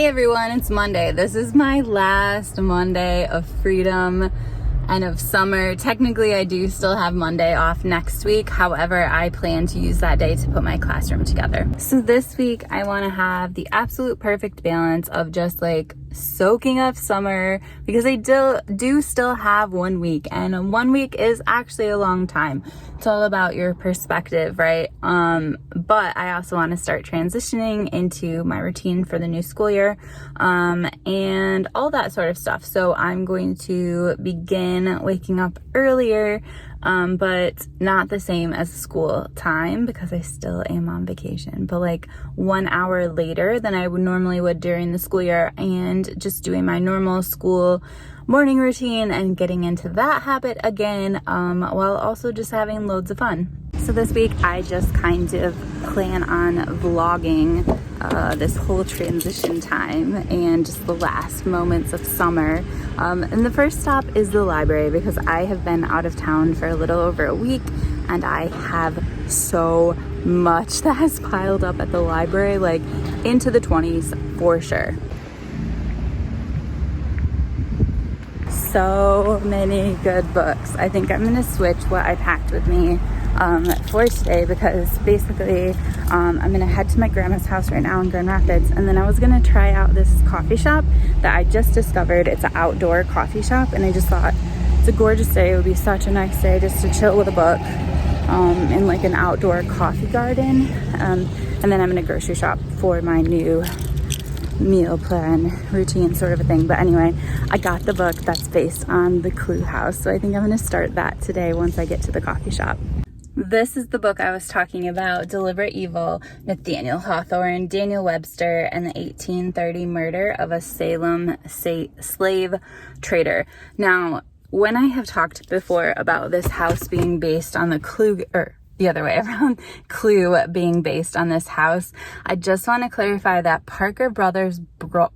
everyone, it's Monday. This is my last Monday of freedom and of summer. Technically, I do still have Monday off next week. However, I plan to use that day to put my classroom together. So this week, I want to have the absolute perfect balance of just like soaking up summer, because I do still have 1 week, and 1 week is actually a long time. It's all about your perspective, right? But I also want to start transitioning into my routine for the new school year, and all that sort of stuff. So I'm going to begin waking up earlier, but not the same as school time, because I still am on vacation, but like 1 hour later than I would normally would during the school year, and just doing my normal school morning routine and getting into that habit again, while also just having loads of fun. So this week I just kind of plan on vlogging this whole transition time and just the last moments of summer. And the first stop is the library, because I have been out of town for a little over a week and I have so much that has piled up at the library, like into the 20s for sure. So many good books. I think I'm gonna switch what I packed with me for today, because basically I'm gonna head to my grandma's house right now in Grand Rapids, and then I was gonna try out this coffee shop that I just discovered. It's an outdoor coffee shop, and I just thought it's a gorgeous day. It would be such a nice day just to chill with a book in like an outdoor coffee garden, and then I'm gonna grocery shop for my new meal plan routine sort of a thing. But anyway, I got the book that's based on the Clue House, so I think I'm going to start that today once I get to the coffee shop. This is the book I was talking about, Deliberate Evil, Nathaniel Hawthorne, Daniel Webster, and the 1830 murder of a Salem slave trader. Now, when I have talked before about this house being based on the Clue, or the other way around, Clue being based on this house, I just want to clarify that Parker Brothers bought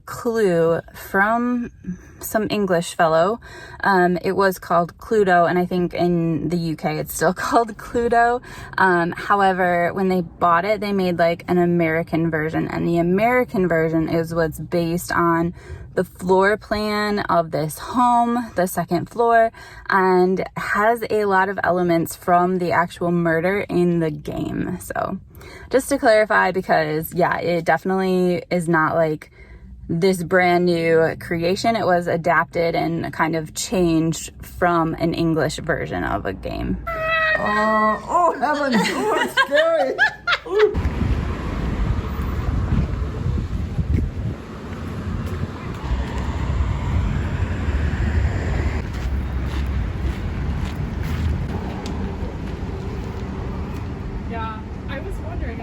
Clue from some English fellow. It was called Cluedo, and I think in the UK it's still called Cluedo. However, when they bought it, they made like an American version, and the American version is what's based on the floor plan of this home, the second floor, and has a lot of elements from the actual murder in the game. So just to clarify, because yeah, it definitely is not like this brand new creation. It was adapted and kind of changed from an English version of a game. Oh heavens, oh, it's scary. Yeah, I was wondering.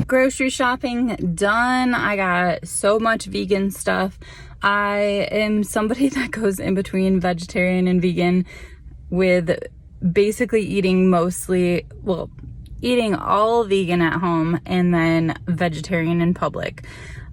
Grocery shopping done. I got so much vegan stuff. I am somebody that goes in between vegetarian and vegan, with basically eating all vegan at home and then vegetarian in public.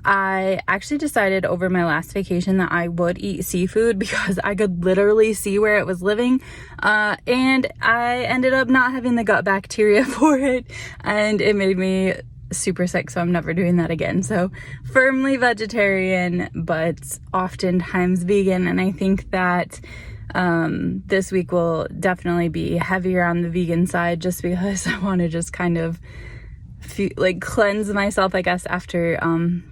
I actually decided over my last vacation that I would eat seafood because I could literally see where it was living, and I ended up not having the gut bacteria for it, and it made me super sick, so I'm never doing that again. So firmly vegetarian, but oftentimes vegan, and I think that this week will definitely be heavier on the vegan side, just because I want to just kind of cleanse myself, I guess, after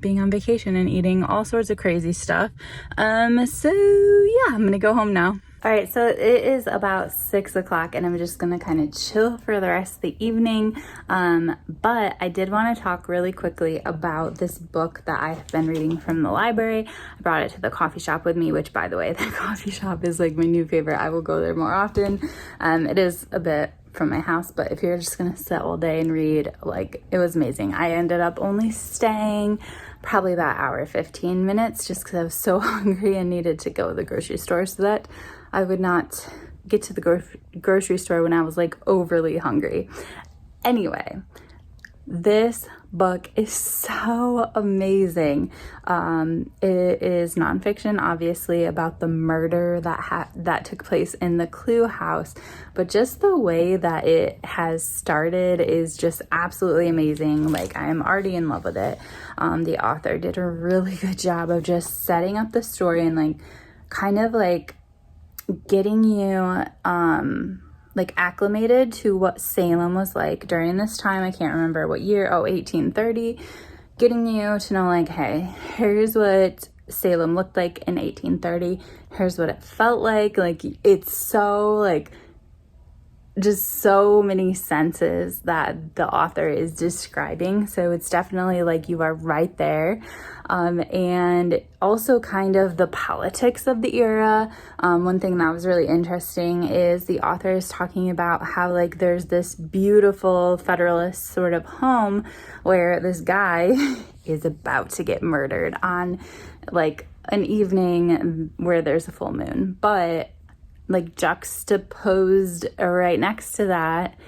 being on vacation and eating all sorts of crazy stuff. So yeah, I'm gonna go home now. All right, so it is about 6 o'clock, and I'm just gonna kind of chill for the rest of the evening. But I did want to talk really quickly about this book that I've been reading from the library. I brought it to the coffee shop with me, which, by the way, the coffee shop is like my new favorite. I will go there more often. It is a bit from my house, but if you're just gonna sit all day and read, like, it was amazing. I ended up only staying probably about an hour, 15 minutes, just because I was so hungry and needed to go to the grocery store so that I would not get to the grocery store when I was like overly hungry. Anyway, this book is so amazing. It is nonfiction, obviously, about the murder that took place in the Clue house, but just the way that it has started is just absolutely amazing. Like, I'm already in love with it. The author did a really good job of just setting up the story and like kind of like getting you like acclimated to what Salem was like during this time. I can't remember what year. 1830. Getting you to know, like, hey, here's what Salem looked like in 1830. Here's what it felt like. Like, it's so like just so many senses that the author is describing. So it's definitely like you are right there. And also kind of the politics of the era. One thing that was really interesting is the author is talking about how like there's this beautiful Federalist sort of home where this guy is about to get murdered on like an evening where there's a full moon. But like juxtaposed right next to that,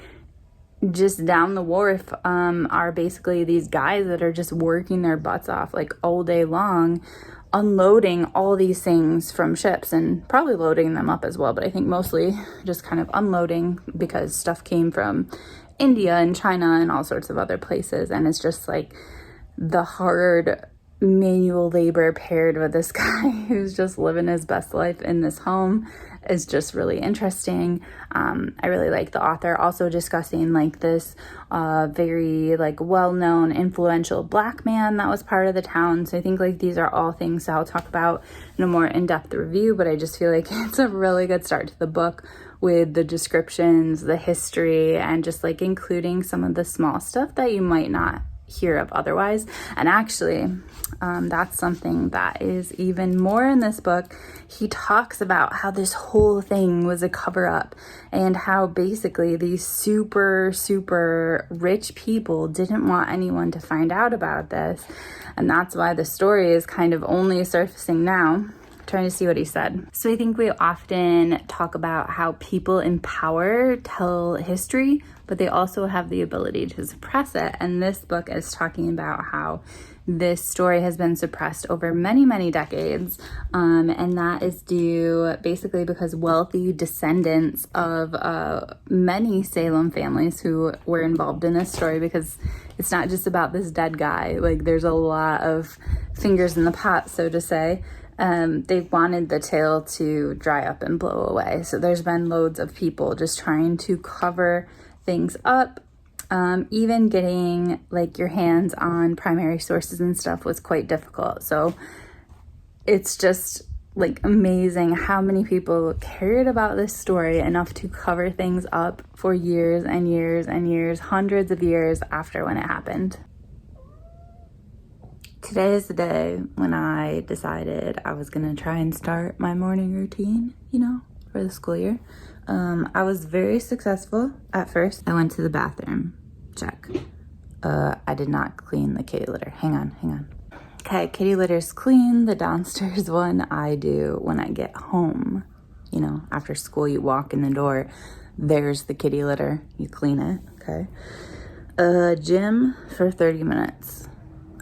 just down the wharf, are basically these guys that are just working their butts off like all day long, unloading all these things from ships and probably loading them up as well. But I think mostly just kind of unloading because stuff came from India and China and all sorts of other places. And it's just like the hard manual labor paired with this guy who's just living his best life in this home is just really interesting. I really like the author also discussing like this very like well-known influential Black man that was part of the town. So I think like these are all things that I'll talk about in a more in-depth review, but I just feel like it's a really good start to the book with the descriptions, the history, and just like including some of the small stuff that you might not hear of otherwise. And actually, that's something that is even more in this book. He talks about how this whole thing was a cover-up and how basically these super rich people didn't want anyone to find out about this, and that's why the story is kind of only surfacing now. Trying to see what he said. So I think we often talk about how people in power tell history, but they also have the ability to suppress it. And this book is talking about how this story has been suppressed over many decades. And that is due basically because wealthy descendants of many Salem families who were involved in this story, because it's not just about this dead guy. Like, there's a lot of fingers in the pot, so to say. They wanted the tale to dry up and blow away. So there's been loads of people just trying to cover things up. Even getting like your hands on primary sources and stuff was quite difficult. So it's just like amazing how many people cared about this story enough to cover things up for years and years and years, hundreds of years after when it happened. Today is the day when I decided I was gonna try and start my morning routine, you know, for the school year. I was very successful at first. I went to the bathroom, check. I did not clean the kitty litter. Hang on. Okay, kitty litter's clean. The downstairs one I do when I get home. You know, after school you walk in the door, there's the kitty litter, you clean it, okay? Gym for 30 minutes.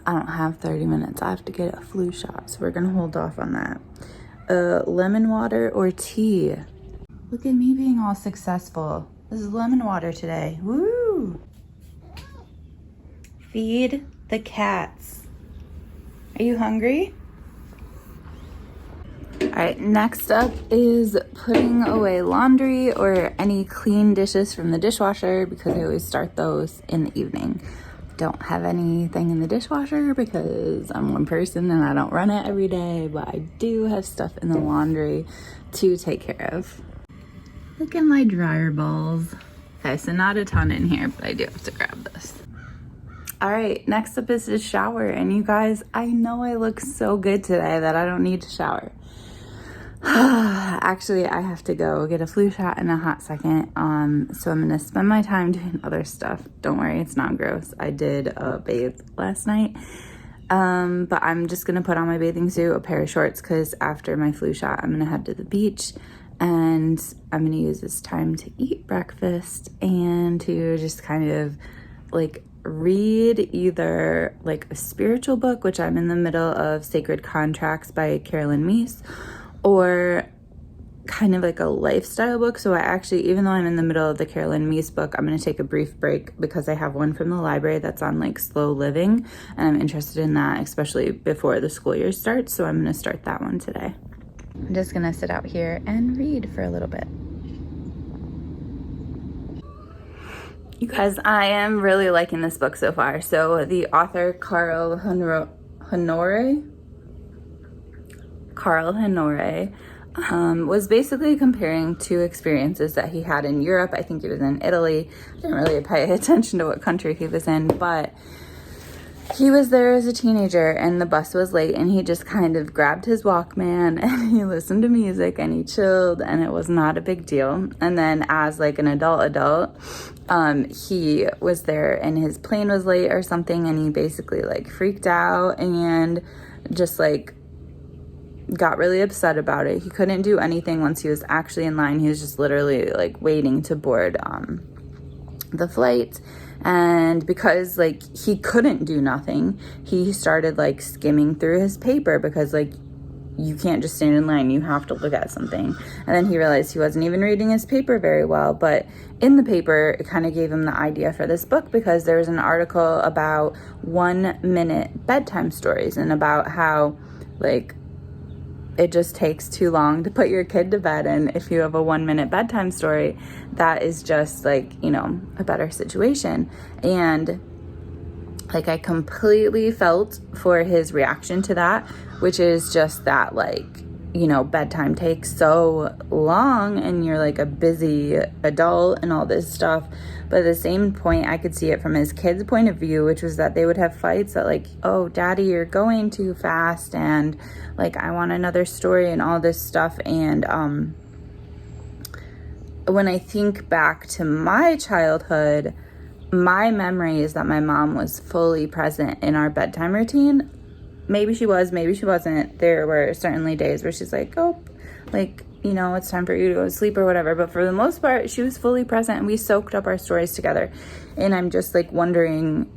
I don't have 30 minutes. I have to get a flu shot, so we're gonna hold off on that. Lemon water or tea? Look at me being all successful. This is lemon water today. Woo! Feed the cats. Are you hungry? All right, next up is putting away laundry or any clean dishes from the dishwasher, because I always start those in the evening. Don't have anything in the dishwasher because I'm one person and I don't run it every day, but I do have stuff in the laundry to take care of. Look at my dryer balls. Okay, so not a ton in here, but I do have to grab this. All right, next up is the shower. And you guys, I know I look so good today that I don't need to shower. Actually, I have to go get a flu shot in a hot second. So I'm gonna spend my time doing other stuff. Don't worry, it's not gross. I did a bathe last night. But I'm just gonna put on my bathing suit, a pair of shorts, because after my flu shot, I'm gonna head to the beach and I'm gonna use this time to eat breakfast and to just kind of like read either like a spiritual book, which I'm in the middle of Sacred Contracts by Carolyn Meese, or kind of like a lifestyle book. So I actually, even though I'm in the middle of the Carolyn Meese book, I'm going to take a brief break because I have one from the library that's on like slow living, and I'm interested in that, especially before the school year starts. So I'm going to start that one today. I'm just going to sit out here and read for a little bit. You guys, I am really liking this book so far. So the author, Carl Honore, was basically comparing two experiences that he had in Europe. I think he was in Italy. I didn't really pay attention to what country he was in, but he was there as a teenager and the bus was late, and he just kind of grabbed his Walkman and he listened to music and he chilled, and it was not a big deal. And then as like an adult, he was there and his plane was late or something, and he basically like freaked out and just like got really upset about it. He couldn't do anything once he was actually in line. He was just literally like waiting to board the flight. And because like he couldn't do nothing, he started like skimming through his paper, because like you can't just stand in line, you have to look at something. And then he realized he wasn't even reading his paper very well. But in the paper, it kind of gave him the idea for this book, because there was an article about 1-minute bedtime stories and about how like it just takes too long to put your kid to bed, and if you have a 1-minute bedtime story, that is just like, you know, a better situation. And like I completely felt for his reaction to that, which is just that like, you know, bedtime takes so long and you're like a busy adult and all this stuff. But at the same point, I could see it from his kid's point of view, which was that they would have fights that like, oh, daddy, you're going too fast, and like, I want another story and all this stuff. And when I think back to my childhood, my memory is that my mom was fully present in our bedtime routine. Maybe she was, maybe she wasn't. There were certainly days where she's like, oh, like, you know, it's time for you to go to sleep or whatever. But for the most part, she was fully present and we soaked up our stories together. And I'm just like wondering,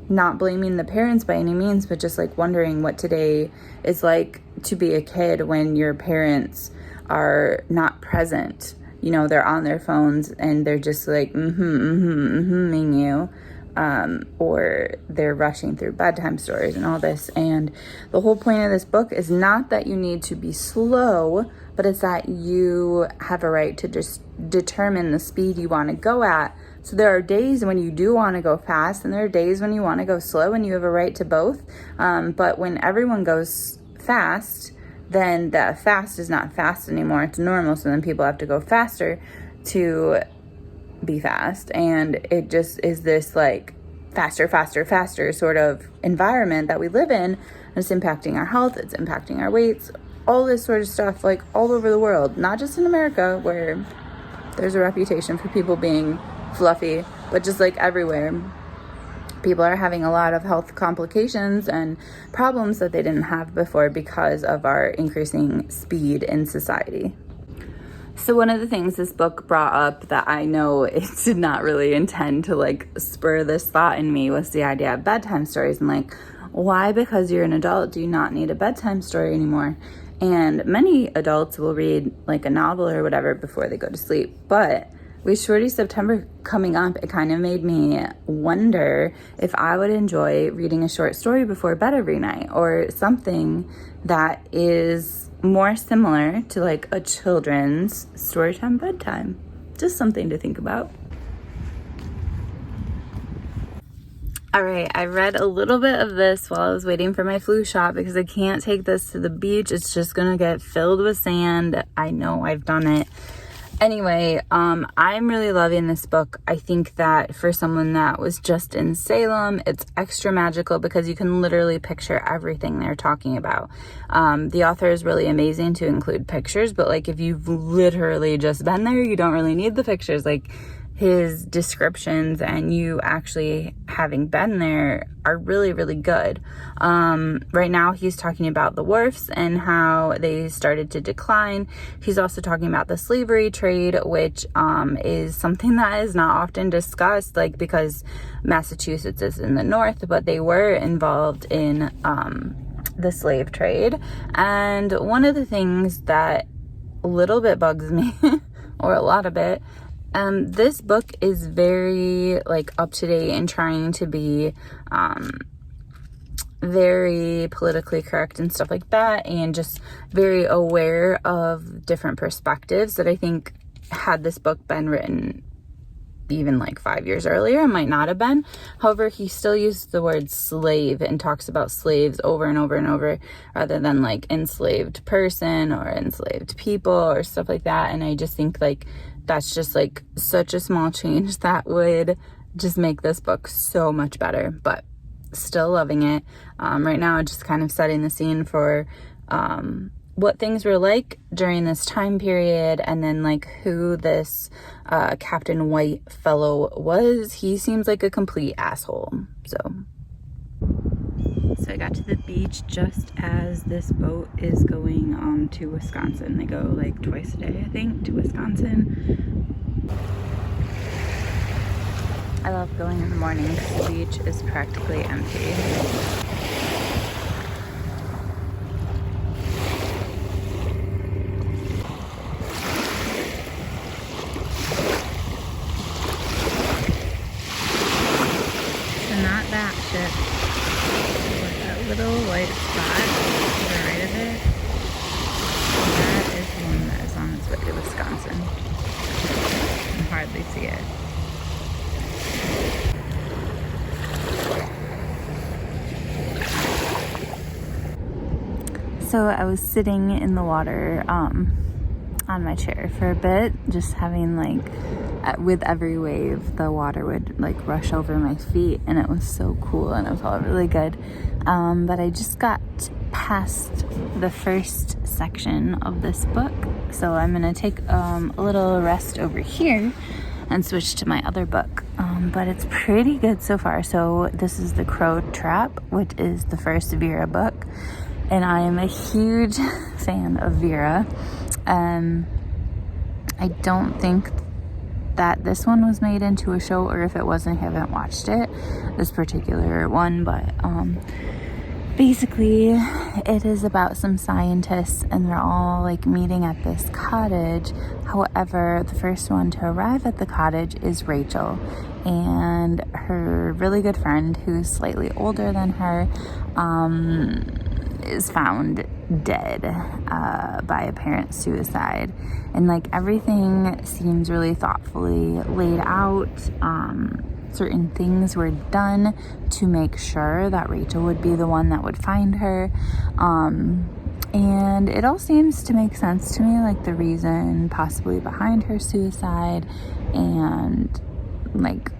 not blaming the parents by any means, but just like wondering what today is like to be a kid when your parents are not present. You know, they're on their phones and they're just like, mm-hmm-ing you. Or they're rushing through bedtime stories and all this. And the whole point of this book is not that you need to be slow, but it's that you have a right to just determine the speed you want to go at. So there are days when you do want to go fast, and there are days when you want to go slow, and you have a right to both. But when everyone goes fast, then that fast is not fast anymore. It's normal. So then people have to go faster to be fast, and it just is this like faster sort of environment that we live in, and it's impacting our health, it's impacting our weights, all this sort of stuff, like all over the world, not just in America where there's a reputation for people being fluffy, but just like everywhere. People are having a lot of health complications and problems that they didn't have before because of our increasing speed in society. So one of the things this book brought up that I know it did not really intend to like spur this thought in me was the idea of bedtime stories, and like, why, because you're an adult, do you not need a bedtime story anymore? And many adults will read like a novel or whatever before they go to sleep. But with Shorty September coming up, it kind of made me wonder if I would enjoy reading a short story before bed every night, or something that is more similar to like a children's storytime bedtime. Just something to think about. All right, I read a little bit of this while I was waiting for my flu shot because I can't take this to the beach. It's just gonna get filled with sand. I know, I've done it. Anyway, I'm really loving this book. I think that for someone that was just in Salem, it's extra magical because you can literally picture everything they're talking about. The author is really amazing to include pictures, but like if you've literally just been there, you don't really need the pictures. Like his descriptions and you actually having been there are really, really good. Right now he's talking about the wharfs and how they started to decline. He's also talking about the slavery trade, which is something that is not often discussed, like because Massachusetts is in the north, but they were involved in the slave trade. And one of the things that a little bit bugs me or a lot of it, this book is very like up to date and trying to be very politically correct and stuff like that, and just very aware of different perspectives that I think had this book been written even like 5 years earlier, it might not have been. However, he still uses the word slave and talks about slaves over and over and over, rather than like enslaved person or enslaved people or stuff like that. And I just think like that's just like such a small change that would just make this book so much better, but still loving it. Right now, just kind of setting the scene for what things were like during this time period, and then like who this Captain White fellow was. He seems like a complete asshole. So I got to the beach just as this boat is going to Wisconsin. They go like twice a day, I think, to Wisconsin. I love going in the morning because the beach is practically empty. So not that ship. Little white spot to the right of it, that is one that is on its way to Wisconsin. You can hardly see it. So I was sitting in the water on my chair for a bit, just having like, with every wave the water would like rush over my feet, and it was so cool and it felt really good. But I just got past the first section of this book, so I'm gonna take a little rest over here and switch to my other book. But it's pretty good so far. So this is The Crow Trap, which is the first Vera book, and I am a huge fan of Vera. I don't think that this one was made into a show, or if it wasn't, I haven't watched it, this particular one, but basically it is about some scientists and they're all like meeting at this cottage. However, the first one to arrive at the cottage is Rachel, and her really good friend, who's slightly older than her, is found dead by apparent suicide. And like everything seems really thoughtfully laid out. Certain things were done to make sure that Rachel would be the one that would find her. And it all seems to make sense to me, like the reason possibly behind her suicide, and like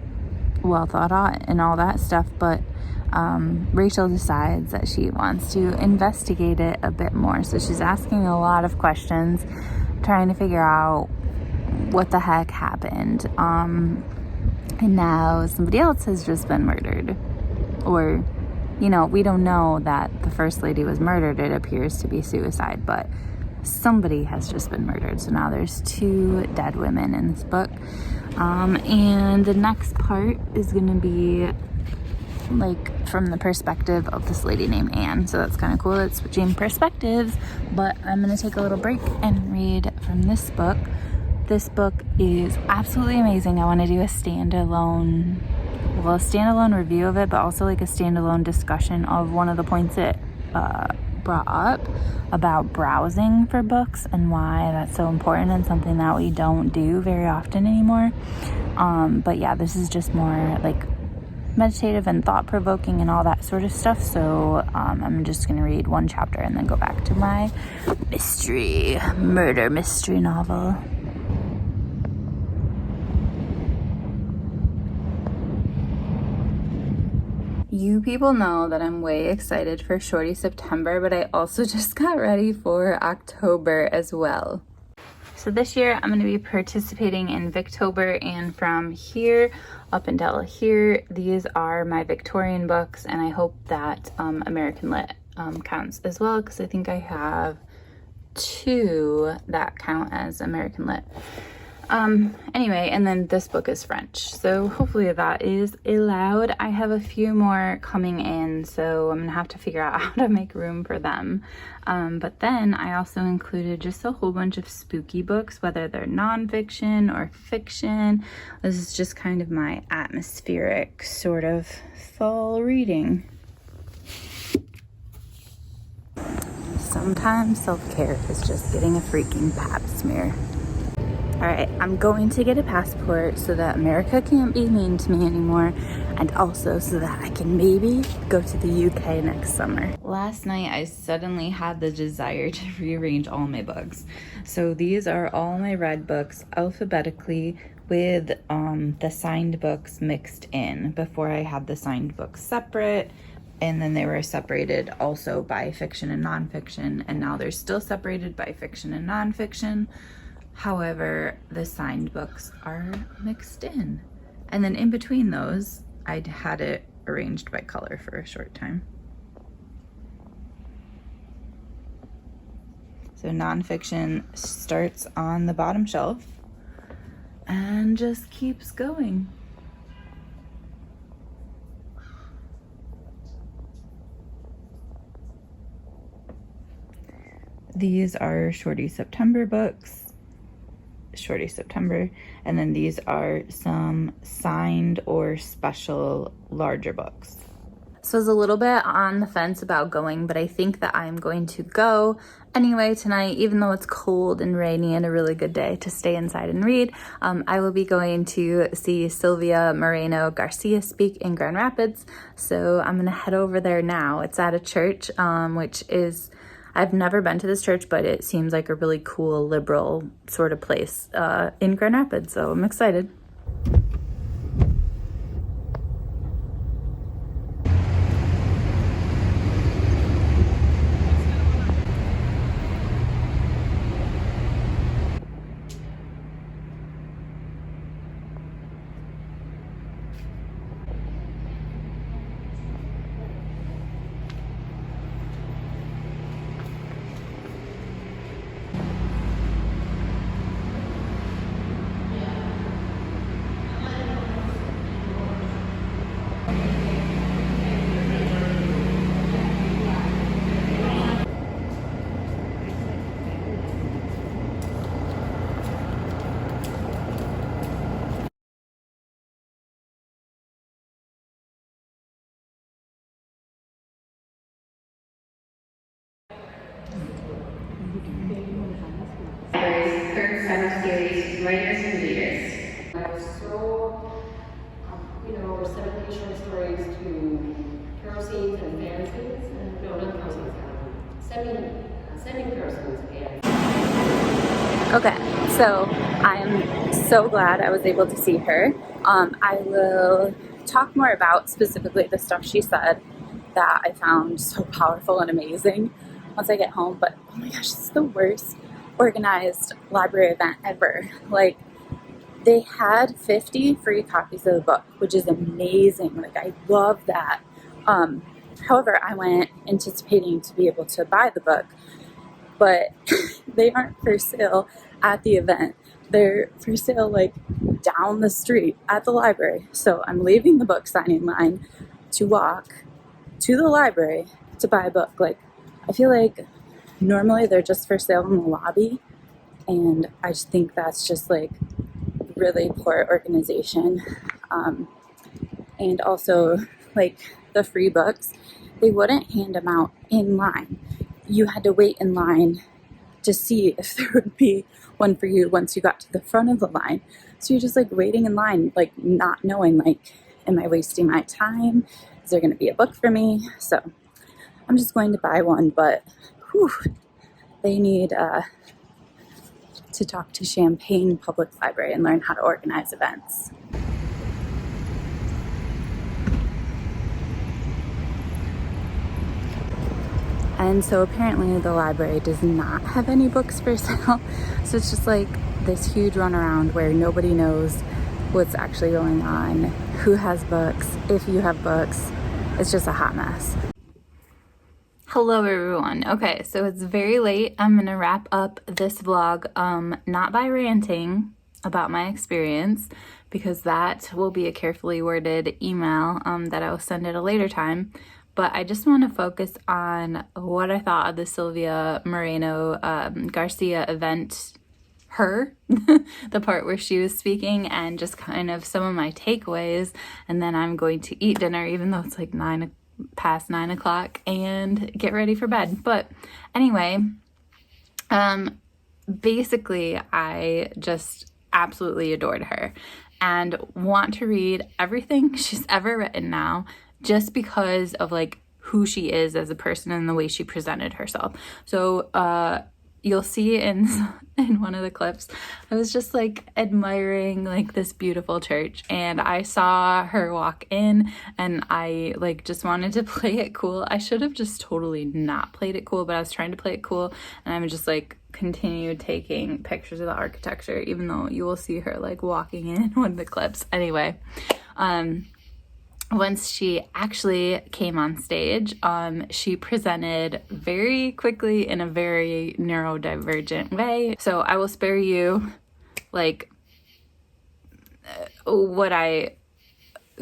well thought out and all that stuff. But Rachel decides that she wants to investigate it a bit more. So she's asking a lot of questions, trying to figure out what the heck happened. And now somebody else has just been murdered. Or, you know, we don't know that the first lady was murdered. It appears to be suicide, but somebody has just been murdered. So now there's 2 dead women in this book. And the next part is going to be like from the perspective of this lady named Anne. So that's kind of cool. It's switching perspectives, but I'm going to take a little break and read from this book. This book is absolutely amazing. I want to do a standalone review of it, but also like a standalone discussion of one of the points it brought up about browsing for books and why that's so important and something that we don't do very often anymore. But yeah, this is just more like meditative and thought-provoking and all that sort of stuff. So I'm just going to read one chapter and then go back to my murder mystery novel. You people know that I'm way excited for Shorty September, but I also just got ready for October as well. So this year I'm going to be participating in Victober, and from here up until here, these are my Victorian books, and I hope that American Lit counts as well, because I think I have 2 that count as American Lit. Anyway, and then this book is French, so hopefully that is allowed. I have a few more coming in, so I'm gonna have to figure out how to make room for them. But then I also included just a whole bunch of spooky books, whether they're nonfiction or fiction. This is just kind of my atmospheric sort of fall reading. Sometimes self-care is just getting a freaking pap smear. All right, I'm going to get a passport so that America can't be mean to me anymore, and also so that I can maybe go to the UK next summer. Last night, I suddenly had the desire to rearrange all my books. So these are all my read books alphabetically with the signed books mixed in. Before I had the signed books separate, and then they were separated also by fiction and nonfiction, and now they're still separated by fiction and nonfiction. However, the signed books are mixed in. And then in between those, I'd had it arranged by color for a short time. So nonfiction starts on the bottom shelf and just keeps going. These are Shorty September books. Shorty September, and then these are some signed or special larger books. So I was a little bit on the fence about going, but I think that I'm going to go anyway tonight, even though it's cold and rainy and a really good day to stay inside and read. I will be going to see Sylvia, Moreno, Garcia speak in Grand Rapids, so I'm gonna head over there now. It's at a church, which is, I've never been to this church, but it seems like a really cool liberal sort of place in Grand Rapids, so I'm excited. Third summer series, Writers and Readers. I was so, sending short stories to kerosene and fanzines, and no, not kerosene, semi-kerosene and. Okay, so I'm so glad I was able to see her. I will talk more about specifically the stuff she said that I found so powerful and amazing once I get home, but oh my gosh, it's the worst organized library event ever. Like, they had 50 free copies of the book, which is amazing. Like, I love that. However, I went anticipating to be able to buy the book, but they aren't for sale at the event. They're for sale like down the street at the library. So I'm leaving the book signing line to walk to the library to buy a book. Like, I feel like normally they're just for sale in the lobby, and I just think that's just like really poor organization. And also, like, the free books, they wouldn't hand them out in line. You had to wait in line to see if there would be one for you once you got to the front of the line. So you're just like waiting in line, like not knowing, like, am I wasting my time? Is there going to be a book for me? So I'm just going to buy one, but whew, they need to talk to Champaign Public Library and learn how to organize events. And so apparently the library does not have any books for sale. So it's just like this huge runaround where nobody knows what's actually going on, who has books, if you have books. It's just a hot mess. Hello everyone. Okay, so it's very late. I'm gonna wrap up this vlog, not by ranting about my experience, because that will be a carefully worded email that I will send at a later time. But I just want to focus on what I thought of the Sylvia Moreno Garcia event, the part where she was speaking, and just kind of some of my takeaways. And then I'm going to eat dinner, even though it's like past 9 o'clock, and get ready for bed. But anyway, basically I just absolutely adored her and want to read everything she's ever written now, just because of like who she is as a person and the way she presented herself. So you'll see in one of the clips, I was just like admiring like this beautiful church, and I saw her walk in and I like just wanted to play it cool. I should have just totally not played it cool, but I was trying to play it cool, and I would just like continue taking pictures of the architecture, even though you will see her like walking in one of the clips. Anyway, once she actually came on stage, she presented very quickly in a very neurodivergent way. So I will spare you like what I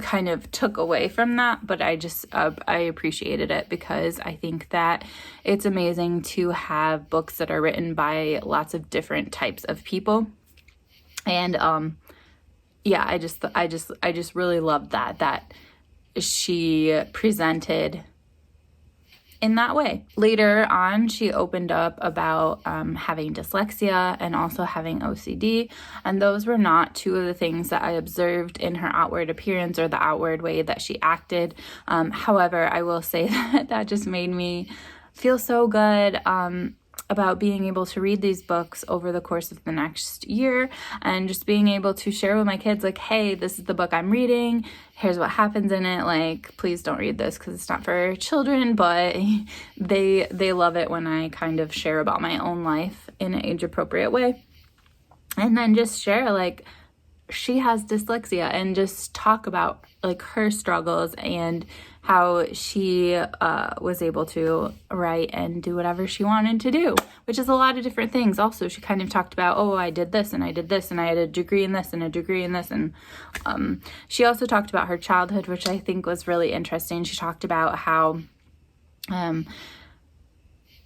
kind of took away from that, but I just I appreciated it, because I think that it's amazing to have books that are written by lots of different types of people. And yeah, I just really loved that she presented in that way. Later on, she opened up about having dyslexia and also having OCD, and those were not two of the things that I observed in her outward appearance or the outward way that she acted. However, I will say that just made me feel so good about being able to read these books over the course of the next year, and just being able to share with my kids like, hey, this is the book I'm reading, here's what happens in it. Like, please don't read this because it's not for children, but they love it when I kind of share about my own life in an age appropriate way. And then just share like she has dyslexia, and just talk about like her struggles and how she was able to write and do whatever she wanted to do, which is a lot of different things. Also, she kind of talked about, oh, I did this and I did this and I had a degree in this and a degree in this. And she also talked about her childhood, which I think was really interesting. She talked about how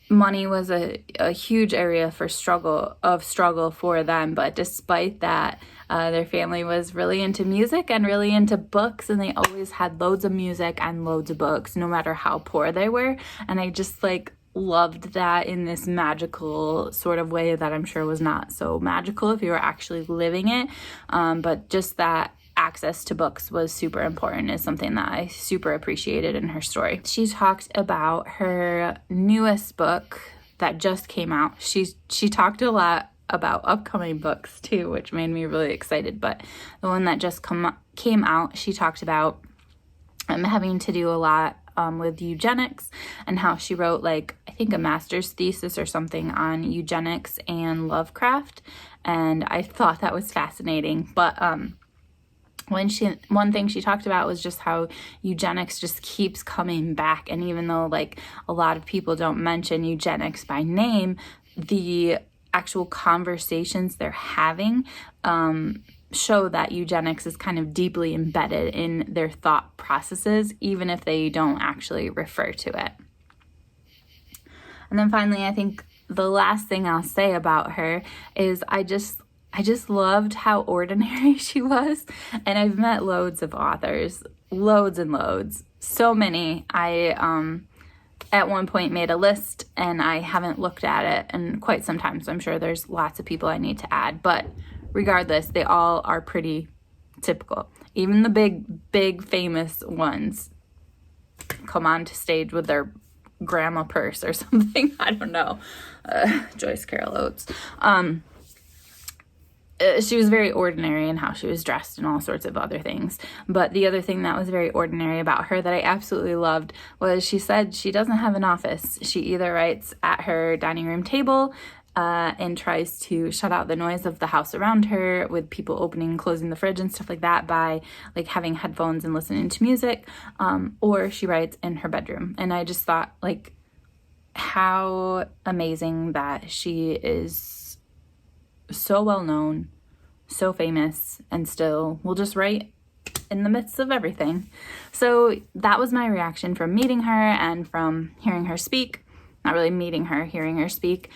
money was a huge area for struggle for them, but despite that, their family was really into music and really into books, and they always had loads of music and loads of books, no matter how poor they were. And I just like loved that in this magical sort of way that I'm sure was not so magical if you were actually living it, but just that access to books was super important is something that I super appreciated in her story. She talked about her newest book that just came out. She talked a lot about upcoming books too, which made me really excited, but the one that just came out, she talked about having to do a lot with eugenics, and how she wrote like I think a master's thesis or something on eugenics and Lovecraft, and I thought that was fascinating. But one thing she talked about was just how eugenics just keeps coming back, and even though like a lot of people don't mention eugenics by name, the actual conversations they're having show that eugenics is kind of deeply embedded in their thought processes, even if they don't actually refer to it. And then finally, I think the last thing I'll say about her is I just loved how ordinary she was. And I've met loads of authors, loads and loads, so many. I at one point made a list and I haven't looked at it in quite some time, so I'm sure there's lots of people I need to add, but regardless, they all are pretty typical. Even the big famous ones come onto stage with their grandma purse or something. I don't know. Joyce Carol Oates. she was very ordinary in how she was dressed and all sorts of other things. But the other thing that was very ordinary about her that I absolutely loved was she said she doesn't have an office. She either writes at her dining room table and tries to shut out the noise of the house around her with people opening and closing the fridge and stuff like that by like having headphones and listening to music, or she writes in her bedroom. And I just thought, like, how amazing that she is so well known, so famous, and still will just write in the midst of everything. So that was my reaction from meeting her and from hearing her speak. Not really meeting her, hearing her speak.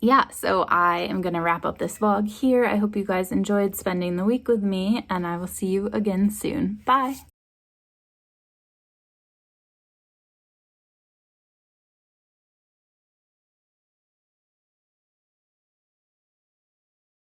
Yeah, so I am gonna wrap up this vlog here. I hope you guys enjoyed spending the week with me, and I will see you again soon. Bye.